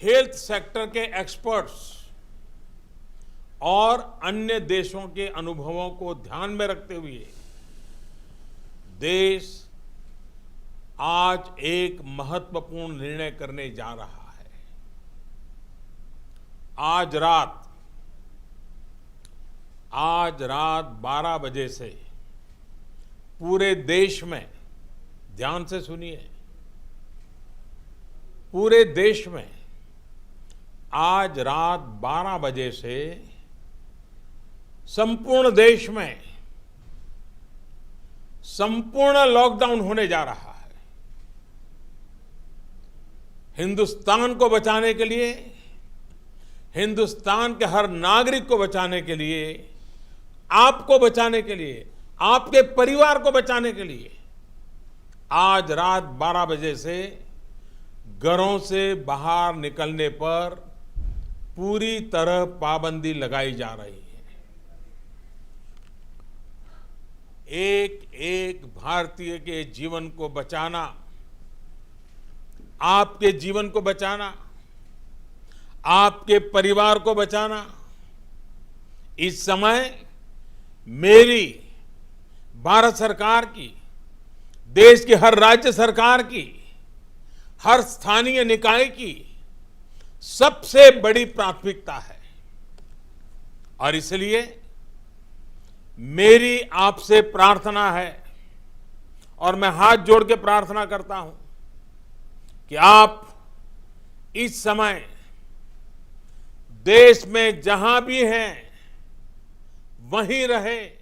Health sector के experts और अन्य देशों के अनुभवों को ध्यान में रखते हुए देश आज एक महत्वपूर्ण निर्णय करने जा रहा है। आज रात 12 बजे से पूरे देश में, ध्यान से सुनिए, पूरे देश में आज रात 12 बजे से संपूर्ण देश में संपूर्ण लॉकडाउन होने जा रहा है। हिंदुस्तान को बचाने के लिए, हिंदुस्तान के हर नागरिक को बचाने के लिए, आपको बचाने के लिए, आपके परिवार को बचाने के लिए आज रात 12 बजे से घरों से बाहर निकलने पर पूरी तरह पाबंदी लगाई जा रही है। एक एक भारतीय के जीवन को बचाना, आपके जीवन को बचाना, आपके परिवार को बचाना, इस समय मेरी, भारत सरकार की, देश की हर राज्य सरकार की, हर स्थानीय निकाय की सबसे बड़ी प्राथमिकता है। और इसलिए मेरी आपसे प्रार्थना है और मैं हाथ जोड़ के प्रार्थना करता हूं कि आप इस समय देश में जहां भी हैं वहीं रहें,